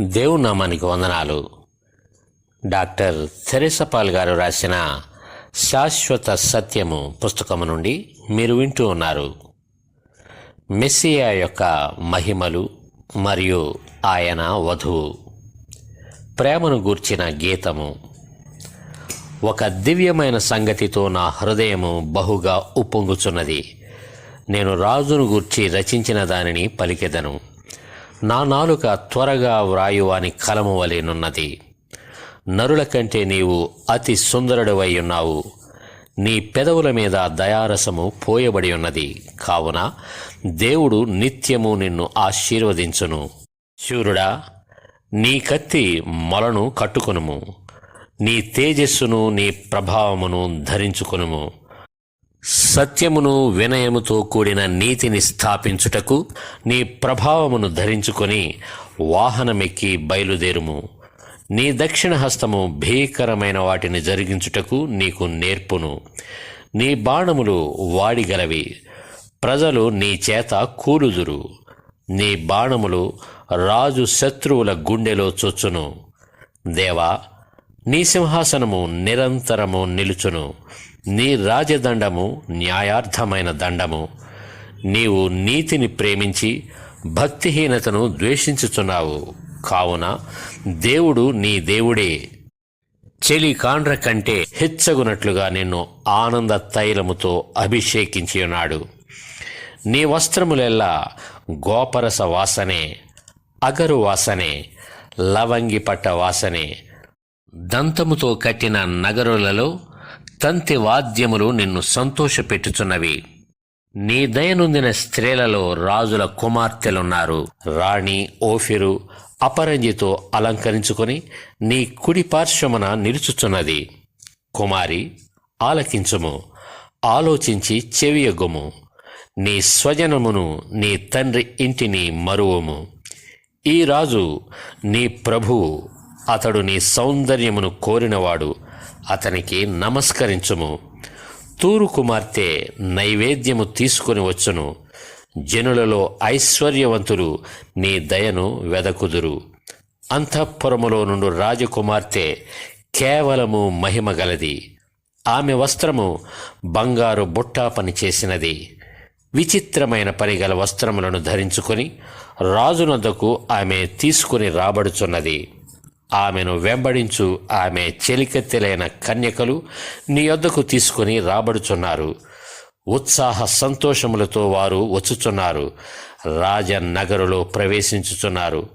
దేవుని నామానికి వందనాలు. డాక్టర్ థెరెసా పాల్ గారు రాసిన శాశ్వత సత్యము పుస్తకము నుండి మీరు వింటూ ఉన్నారు. మెస్సియా యొక్క మహిమలు మరియు ఆయన వధువు, ప్రేమను గూర్చిన గీతము. ఒక దివ్యమైన సంగతితో నా హృదయము బహుగా ఉప్పొంగుచున్నది. నేను రాజును గూర్చి రచించిన దానిని పలికెదను. నా నాలుక త్వరగా వ్రాయువాని కలము వలెనున్నది. నరుల కంటే నీవు అతి సుందరుడివై ఉన్నావు. నీ పెదవుల మీద దయారసము పోయబడి ఉన్నది. కావున దేవుడు నిత్యము నిన్ను ఆశీర్వదించును. శూరుడా, నీ కత్తి మొలను కట్టుకొనుము, నీ తేజస్సును నీ ప్రభావమును ధరించుకొనుము. సత్యమును వినయముతో కూడిన నీతిని స్థాపించుటకు నీ ప్రభావమును ధరించుకొని వాహనమెక్కి బయలుదేరుము. నీ దక్షిణ హస్తము భీకరమైన వాటిని జరిగించుటకు నీకు నేర్పును. నీ బాణములు వాడిగలవి, ప్రజలు నీ చేత కూలుదురు. నీ బాణములు రాజు శత్రువుల గుండెలో చొచ్చును. దేవా, నీ సింహాసనము నిరంతరము నిలుచును. నీ రాజదండము న్యాయార్థమైన దండము. నీవు నీతిని ప్రేమించి భక్తిహీనతను ద్వేషించుచున్నావు. కావున దేవుడు నీ దేవుడే. చెలి కాండ్ర కంటే హెచ్చగునట్లుగా నిన్ను ఆనంద తైలముతో అభిషేకించి ఉన్నాడు. నీ వస్త్రములెల్లా గోపరస వాసనే, అగరు వాసనే, లవంగి పట్ట వాసనే. దంతముతో కట్టిన నగరులలో తంతి వాద్యములు నిన్ను సంతోషపెట్టుచున్నవి. నీ దయనొందిన స్త్రీలలో రాజుల కుమార్తెలున్నారు. రాణి ఓఫిరు అపరంజితో అలంకరించుకొని నీ కుడి పార్శ్వమున నిలుచుచున్నది. కుమారి, ఆలకించుము, ఆలోచించి చెవియొగ్గుము. నీ స్వజనమును, నీ తండ్రి ఇంటిని మరువుము. ఈ రాజు నీ ప్రభువు, అతడు నీ సౌందర్యమును కోరినవాడు. అతనికి నమస్కరించుము. తూరు కుమార్తె నైవేద్యము తీసుకొని వచ్చును. జనులలో ఐశ్వర్యవంతులు నీ దయను వెదకుదురు. అంతఃపురములో నుండి రాజకుమార్తె కేవలము మహిమ గలది. ఆమె వస్త్రము బంగారు బుట్టా పని చేసినది. విచిత్రమైన పనిగల వస్త్రములను ధరించుకొని రాజునొద్దకు ఆమె తీసుకుని రాబడుచున్నది. ఆమెను వెంబడించు ఆమె చెలికత్తెలైన కన్యకలు నీ యొద్దకు తీసుకుని రాబడుచున్నారు. ఉత్సాహ సంతోషములతో వారు వచ్చుచున్నారు. రాజనగరులో ప్రవేశించుచున్నారు.